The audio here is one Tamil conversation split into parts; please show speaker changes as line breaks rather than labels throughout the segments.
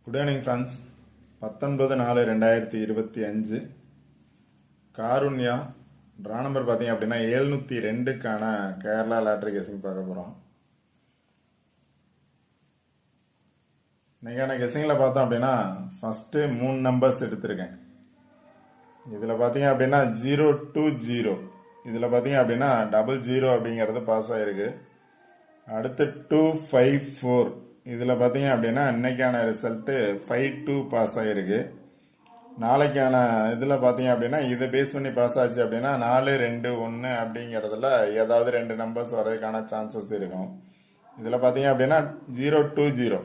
Good evening friends. 19/4/2025 Karunya draw number பார்த்தீங்க அப்படின்னா 702க்கான கேரளா லாட்ரி கெஸிங் பார்க்க போகிறோம். இன்னைக்கான கெஸிங்கில் பார்த்தோம் அப்படின்னா ஃபஸ்ட்டு 3 நம்பர்ஸ் எடுத்திருக்கேன். இதில் பார்த்தீங்க அப்படின்னா 0 to 0, இதில் பார்த்தீங்க அப்படின்னா 00 அப்படிங்கிறது பாஸ் ஆகிருக்கு. அடுத்து 254, இதில் பார்த்தீங்க அப்படின்னா இன்னைக்கான ரிசல்ட்டு 52 பாஸ் ஆகிருக்கு. நாளைக்கான இதில் பார்த்தீங்க அப்படின்னா இதை பேஸ் பண்ணி பாஸ் ஆச்சு அப்படின்னா 4, 2, 1 அப்படிங்கிறதுல ஏதாவது 2 நம்பர்ஸ் வர்றதுக்கான சான்சஸ் இருக்கும். இதில் பார்த்தீங்க அப்படின்னா 0 to 0,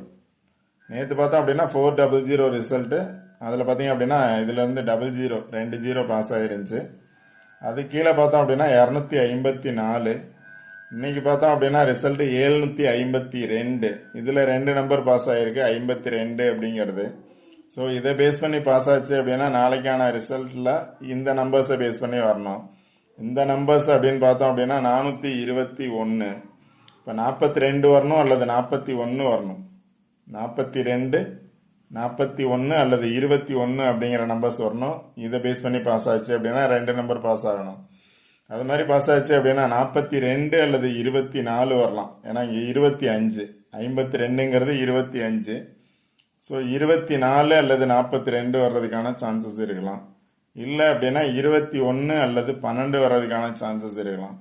நேற்று பார்த்தோம் அப்படின்னா 400 ரிசல்ட்டு. அதில் பார்த்தீங்க அப்படின்னா இதுலேருந்து 00 2 0 பாஸ் ஆகிருந்துச்சு. அது கீழே பார்த்தோம் அப்படின்னா 254. இன்னைக்கு பார்த்தோம் அப்படின்னா ரிசல்ட் 752. இதில் 2 நம்பர் பாஸ் ஆகிருக்கு, 52 அப்படிங்கிறது. ஸோ இதை பேஸ் பண்ணி பாஸ் ஆச்சு அப்படின்னா நாளைக்கான ரிசல்ட்டில் இந்த நம்பர்ஸை பேஸ் பண்ணி வரணும். இந்த நம்பர்ஸ் அப்படின்னு பார்த்தோம் அப்படின்னா 421. இப்போ 42 வரணும் அல்லது 41 வரணும். 42, 41 அல்லது 21 அப்படிங்கிற நம்பர்ஸ் வரணும். இதை பேஸ் பண்ணி பாஸ் ஆச்சு அப்படின்னா 2 நம்பர் பாஸ் ஆகணும். அது மாதிரி பாஸ் ஆச்சு அப்படின்னா 42 அல்லது 24 வரலாம். ஏன்னா இங்கே 25, 52ங்கிறது 25. ஸோ 24 அல்லது 42 வர்றதுக்கான சான்சஸ் இருக்கலாம். இல்லை அப்படின்னா 21 அல்லது 12 வர்றதுக்கான சான்சஸ் இருக்கலாம்.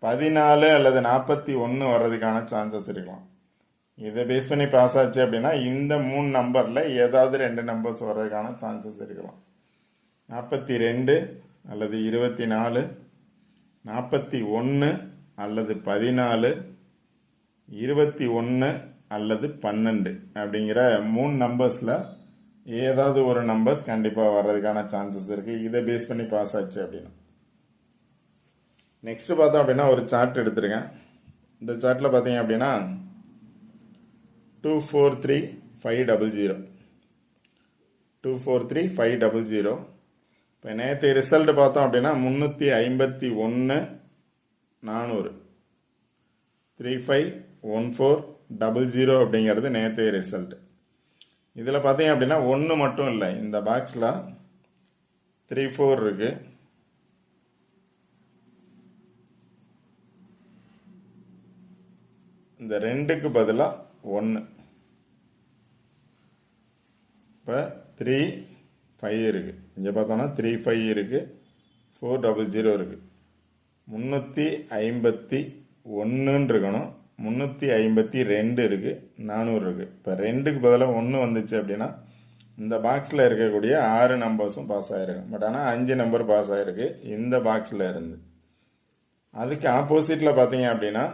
14 அல்லது 41 வர்றதுக்கான சான்சஸ் இருக்கலாம். இதை பேஸ் பண்ணி பாஸ் ஆச்சு அப்படின்னா இந்த 3 நம்பரில் ஏதாவது 2 நம்பர்ஸ் வர்றதுக்கான சான்சஸ் இருக்கலாம். 42 அல்லது 24, 41 அல்லது 14, 21 அல்லது 12 அப்படிங்கிற 3 நம்பர்ஸில் ஏதாவது ஒரு நம்பர்ஸ் கண்டிப்பாக வர்றதுக்கான சான்சஸ் இருக்குது. இதை பேஸ் பண்ணி பாஸ் ஆச்சு அப்படின்னா நெக்ஸ்ட் பார்த்தோம் அப்படின்னா ஒரு சார்ட் எடுத்துருக்கேன். இந்த சார்ட்டில் பார்த்தீங்க அப்படின்னா 243,500, 243,500. இப்போ நேற்று ரிசல்ட் பார்த்தோம் அப்படின்னா 351,400, 351400 அப்படிங்கிறது நேற்று ரிசல்ட். இதில் பார்த்தீங்க அப்படின்னா 1 மட்டும் இல்லை, இந்த பாக்ஸில் 34 இருக்கு. இந்த 2க்கு பதிலாக 1. இப்போ 35 இருக்கு. இங்கே பார்த்தோம்னா 35 இருக்கு, 400 இருக்கு. 351 இருக்கணும், 352 இருக்கு, 400 இருக்கு. இப்போ 2க்கு பதிலாக 1 வந்துச்சு அப்படின்னா இந்த பாக்ஸில் இருக்கக்கூடிய 6 நம்பர்ஸும் பாஸ் ஆகிருக்கு. பட் ஆனால் 5 நம்பர் பாஸ் ஆகிருக்கு இந்த பாக்ஸில் இருந்து. அதுக்கு ஆப்போசிட்டில் பார்த்தீங்க அப்படின்னா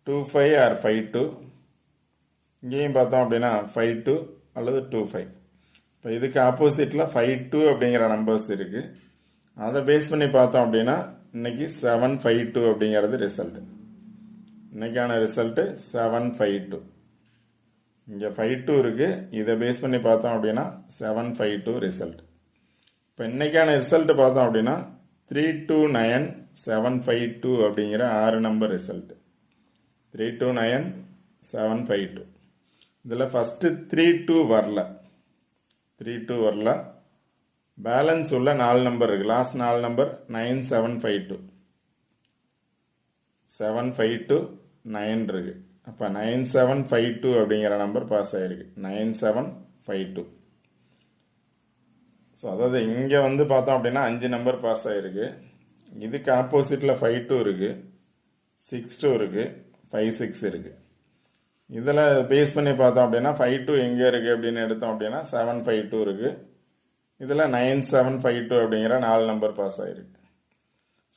25 ஆர் 52, இங்கேயும் பார்த்தோம் அப்படின்னா 52 அல்லது 25. இப்போ இதுக்கு ஆப்போசிட்டில் 52 அப்படிங்கிற நம்பர்ஸ் இருக்குது. அதை பேஸ் பண்ணி பார்த்தோம் அப்படின்னா இன்னைக்கு 752 அப்படிங்கிறது ரிசல்ட். இன்னைக்கான ரிசல்ட்டு 752. இங்கே 52 இருக்குது, இதை பேஸ் பண்ணி பார்த்தோம் அப்படின்னா 752 ரிசல்ட். இப்போ இன்னைக்கான ரிசல்ட் பார்த்தோம் அப்படின்னா 329752 அப்படிங்கிற 6 நம்பர் ரிசல்ட். 329752. இதில் ஃபஸ்ட்டு 32 வரல, 32 வரல. பேலன்ஸ் உள்ள 4 நம்பர் இருக்கு. லாஸ்ட் 4 நம்பர் 9752, 752, 9 இருக்கு. அப்போ 9752 அப்படிங்கிற நம்பர் பாஸ் ஆகிருக்கு. 9752. ஸோ அதாவது இங்கே வந்து பார்த்தோம் அப்படின்னா 5 நம்பர் பாஸ் ஆகிருக்கு. இதுக்கு ஆப்போசிட்டில் 52 இருக்கு, 62 இருக்கு, 56 இருக்கு. இதில் பேஸ் பண்ணி பார்த்தோம் அப்படின்னா 52 எங்கே இருக்குது அப்படின்னு எடுத்தோம் அப்படின்னா 752 இருக்குது. இதில் 9752 அப்படிங்கிற 4 நம்பர் பாஸ் ஆகிருக்கு.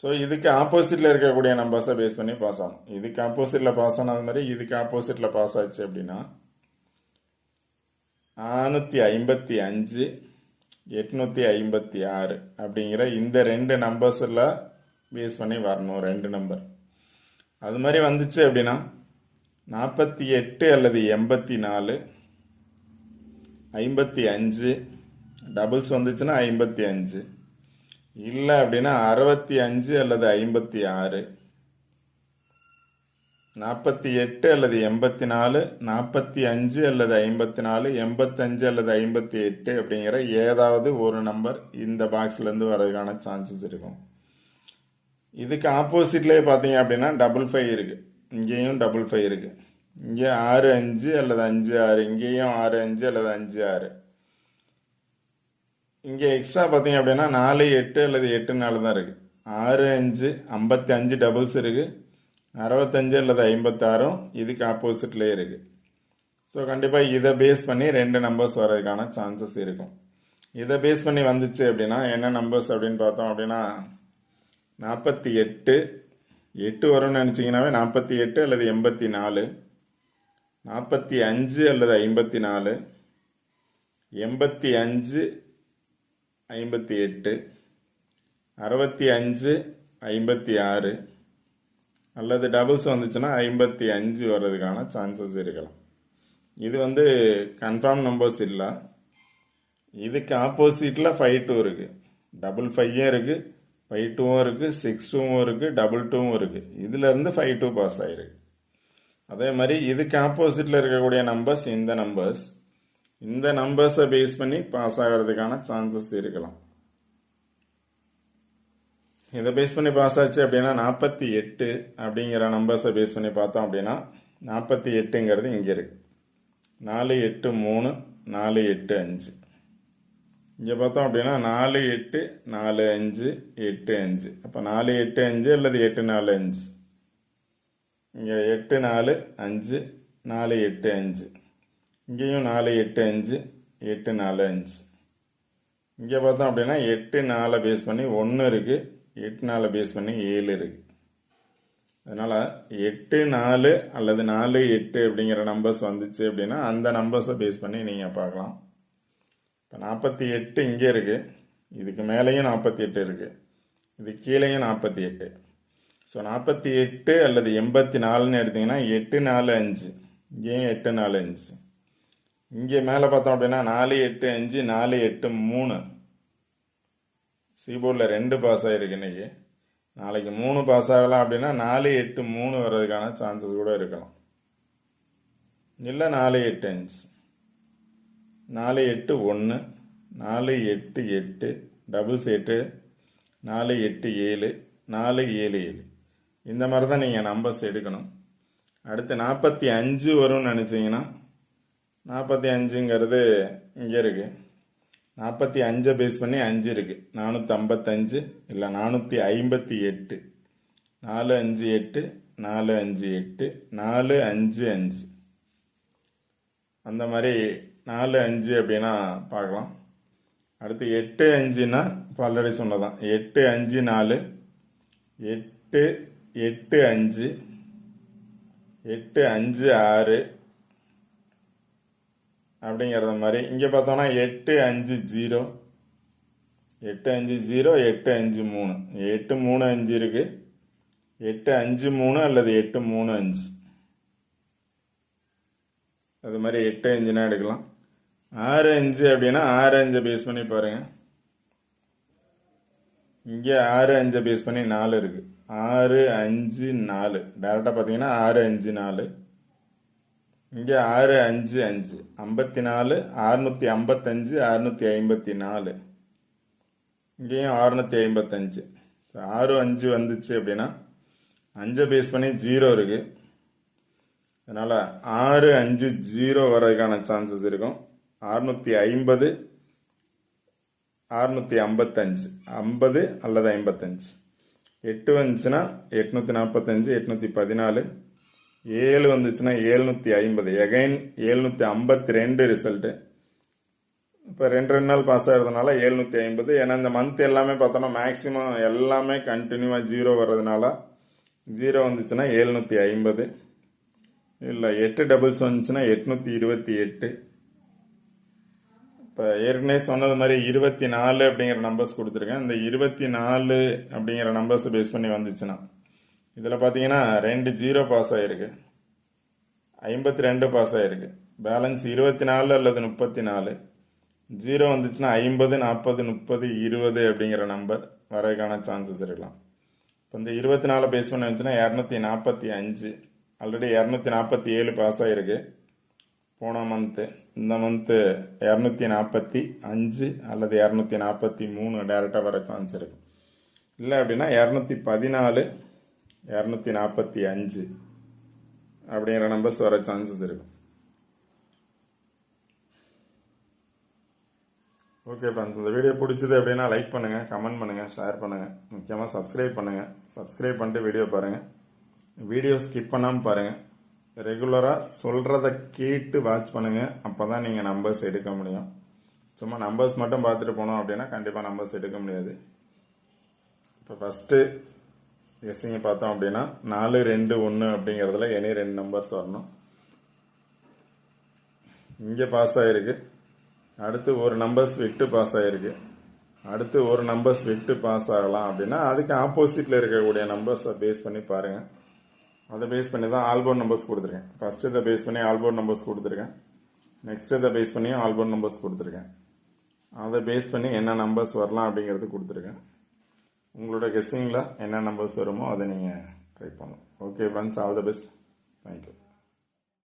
ஸோ இதுக்கு ஆப்போசிட்டில் இருக்கக்கூடிய நம்பர்ஸை பேஸ் பண்ணி பாஸ் ஆகும். இதுக்கு ஆப்போசிட்டில் பாஸ் ஆனது மாதிரி இதுக்கு ஆப்போசிட்டில் பாஸ் ஆச்சு அப்படின்னா 455, 856 அப்படிங்கிற இந்த 2 நம்பர்ஸில் பேஸ் பண்ணி வரணும் 2 நம்பர். அது மாதிரி வந்துச்சு அப்படின்னா 48 அல்லது 84, 55, டபுள்ஸ் வந்துச்சுன்னா 55, இல்லை அப்படின்னா 65 அல்லது 56, 48 அல்லது 84, 45 அல்லது 54, 85 அல்லது 58 அப்படிங்கிற ஏதாவது ஒரு நம்பர் இந்த பாக்ஸ்லேருந்து வர்றதுக்கான சான்சஸ் இருக்கும். இதுக்கு ஆப்போசிட்லேயே பார்த்தீங்க அப்படின்னா 55 இருக்குது. இங்கேயும் 55 இருக்குது. இங்கே 65 அல்லது 56, இங்கேயும் 65 அல்லது 56. இங்கே எக்ஸ்ட்ரா பார்த்தீங்க அப்படின்னா 48 அல்லது 84 தான் இருக்குது. 65, 55 டபுள்ஸ் இருக்குது. 65 அல்லது 56 இதுக்கு ஆப்போசிட்லேயே இருக்குது. ஸோ கண்டிப்பாக இதை பேஸ் பண்ணி 2 நம்பர்ஸ் வர்றதுக்கான சான்சஸ் இருக்கும். இதை பேஸ் பண்ணி வந்துச்சு அப்படின்னா என்ன நம்பர்ஸ் அப்படின்னு பார்த்தோம் அப்படின்னா 48, 8 வரும்னு நினச்சிங்கனாவே 48 அல்லது 84, 45 அல்லது 54, 85, 58, 65, 56 அல்லது டபுள்ஸ் வந்துச்சுன்னா 55 வர்றதுக்கான சான்சஸ் இருக்கலாம். இது வந்து கன்ஃபார்ம் நம்பர்ஸ் இல்லை. இதுக்கு ஆப்போசிட்டில் 5-2 இருக்குது. 55 இருக்குது, 5-2 இருக்குது, 6-2 இருக்குது, 2-2 இருக்குது. இதுலேருந்து 5-2 பாஸ் ஆகிருக்கு. அதே மாதிரி இதுக்கு ஆப்போசிட்டில் இருக்கக்கூடிய நம்பர்ஸ் இந்த நம்பர்ஸை பேஸ் பண்ணி பாஸ் ஆகிறதுக்கான சான்சஸ் இருக்கலாம். இதை பேஸ் பண்ணி பாஸ் ஆச்சு அப்படின்னா 48 அப்படிங்கிற நம்பர்ஸை பேஸ் பண்ணி பார்த்தோம் அப்படின்னா 48ங்கிறது இங்கே இருக்குது. 4, 8, 3, 4, 8, 5. இங்கே பார்த்தோம் அப்படின்னா 4, 8, 4, 5, 8, 5. அப்போ 4, 8, 5 அல்லது 8, 4, 5. இங்கே 8, 4, 5, 4, 8, 5. இங்கேயும் 4, 8, 5, 8, 4, 5. இங்கே பார்த்தோம் அப்படின்னா 8, 4 பேஸ் பண்ணி 1 இருக்குது. 8, 4 பேஸ் பண்ணி 7 இருக்குது. அதனால் 8, 4 அல்லது 4, 8 அப்படிங்கிற நம்பர்ஸ் வந்துச்சு அப்படின்னா அந்த நம்பர்ஸை பேஸ் பண்ணி நீங்கள் பார்க்கலாம். இப்போ 48 இங்கே இருக்குது. இதுக்கு மேலேயும் 48 இருக்குது. இது கீழேயும் 48. ஸோ 48 அல்லது 84ன்னு எடுத்திங்கன்னா 8, 4, 5. இங்கேயும் 8, 4, 5. இங்கே மேலே பார்த்தோம் அப்படின்னா 4, 8, 5, 4, 8, 3. சீபோர்டில் 2 பாஸ் ஆகிருக்கு இன்னைக்கு. நாளைக்கு 3 பாஸ் ஆகலாம் அப்படின்னா 4, 8, 3 வர்றதுக்கான சான்சஸ் கூட இருக்கலாம். இல்லை 4, 8, 5, 4, 8, 1, 4, 8, 8, டபுள்ஸ் 8, 4, 8, 7, 4, 7, 7. இந்த மாதிரி தான் நீங்கள் நம்பர்ஸ் எடுக்கணும். அடுத்து 45 வரும்னு நினச்சிங்கன்னா 45ங்கிறது இங்கே இருக்குது. 45 பேஸ் பண்ணி 5 இருக்குது. 455 இல்லை 458, 458, 458, 455. அந்த மாதிரி 45 அப்படின்னா பார்க்கலாம். அடுத்து 8, 5னா இப்போ ஆல்ரெடி சொன்னதான். 8, 5, 4, 8, 8, 5, 8, 5, 6 அப்படிங்கிறத மாதிரி. இங்கே பார்த்தோன்னா 8, 5, 0, 8, 5, 0, 8, 5, 3, 8, 3, 5 இருக்குது. 8, 5, 3 அல்லது 8, 3, 5. அது மாதிரி 8, 5னா எடுக்கலாம். 6, 5 அப்படின்னா 6, 5 பேஸ் பண்ணி பாருங்கள். இங்கே 6, 5 பேஸ் பண்ணி 4 இருக்குது. 6, 5, 4 டேரெக்டாக பார்த்தீங்கன்னா 6, 5, 4. இங்கே 6, 5, 5, 54, 655, 654. இங்கேயும் 655. 6, 5 வந்துச்சு அப்படின்னா 5 பேஸ் பண்ணி 0 இருக்குது. அதனால் 6, 5, 0 வர்றதுக்கான சான்சஸ் இருக்கும். 650, 655, 50 அல்லது 55. 8 வந்துச்சுன்னா 845, 814. 7 வந்துச்சுன்னா 750. Again 752 result. இப்போ 2 நாள் பாஸ் ஆகிறதுனால 750. ஏன்னா இந்த மந்த் எல்லாமே பார்த்தோன்னா மேக்ஸிமம் எல்லாமே கண்டினியூவாக 0 வர்றதுனால 0 வந்துச்சுன்னா 750. இல்லை 8 டபுள்ஸ் வந்துச்சுன்னா 828. இப்போ ஏற்கனவே சொன்னது மாதிரி 24 அப்படிங்கிற நம்பர்ஸ் கொடுத்துருக்கேன். இந்த 24 அப்படிங்கிற நம்பர்ஸை பேஸ் பண்ணி வந்துச்சுன்னா இதில் பார்த்தீங்கன்னா 2 0 பாஸ் ஆகிருக்கு, 52 பாஸ் ஆகிருக்கு. பேலன்ஸ் 24 அல்லது 34. 0 வந்துச்சுன்னா 50, 40, 30, 20 அப்படிங்கிற நம்பர் வரதுக்கான சான்சஸ் இருக்கலாம். இப்போ இந்த 24 பேஸ் பண்ணி வந்துச்சுன்னா 245 ஆல்ரெடி 247 பாஸ் ஆகிருக்கு போன மந்த்து. இந்த மந்த்து 245 அல்லது 243 டேரெக்டாக வர சான்ஸ் இருக்குது. இல்லை அப்படின்னா 214 245 அப்படிங்கிற நம்பர்ஸ் வர சான்சஸ் இருக்குது. ஓகே ஃப்ரெண்ட்ஸ், இந்த வீடியோ பிடிச்சது அப்படின்னா லைக் பண்ணுங்கள், கமெண்ட் பண்ணுங்கள், ஷேர் பண்ணுங்கள், முக்கியமாக சப்ஸ்கிரைப் பண்ணுங்கள். சப்ஸ்கிரைப் பண்ணிட்டு வீடியோ பாருங்கள். வீடியோ ஸ்கிப் பண்ணாமல் பாருங்கள். ரெகுலராக சொல்கிறத கேட்டு வாட்ச் பண்ணுங்கள். அப்போ தான் நீங்கள் நம்பர்ஸ் எடுக்க முடியும். சும்மா நம்பர்ஸ் மட்டும் பார்த்துட்டு போனோம் அப்படின்னா கண்டிப்பாக நம்பர்ஸ் எடுக்க முடியாது. இப்போ ஃபஸ்ட்டு கெஸ்ஸிங்கை பார்த்தோம் அப்படின்னா 4 2 1 அப்படிங்கிறதுல எனி 2 நம்பர்ஸ் வரணும். இங்கே பாஸ் ஆகிருக்கு. அடுத்து ஒரு நம்பர்ஸ் விட்டு பாஸ் ஆகிருக்கு. அடுத்து ஒரு நம்பர்ஸ் விட்டு பாஸ் ஆகலாம் அப்படின்னா அதுக்கு ஆப்போசிட்டில் இருக்கக்கூடிய நம்பர்ஸை பேஸ் பண்ணி பாருங்கள். அதை பேஸ் பண்ணி தான் ஆல்போர்ட் நம்பர்ஸ் கொடுத்துருக்கேன். ஃபஸ்ட்டு இதை பேஸ் பண்ணி ஆல்போர்ட் நம்பர்ஸ் கொடுத்துருக்கேன். நெக்ஸ்ட் இதை பேஸ் பண்ணி ஆல்போர்ட் நம்பர்ஸ் கொடுத்துருக்கேன். அதை பேஸ் பண்ணி என்ன நம்பர்ஸ் வரலாம் அப்படிங்கிறது கொடுத்துருக்கேன். உங்களோட கெஸ்ஸிங்கில் என்ன நம்பர்ஸ் வருமோ அதை நீங்கள் ட்ரை பண்ணணும். Okay friends, all the best. Thank you.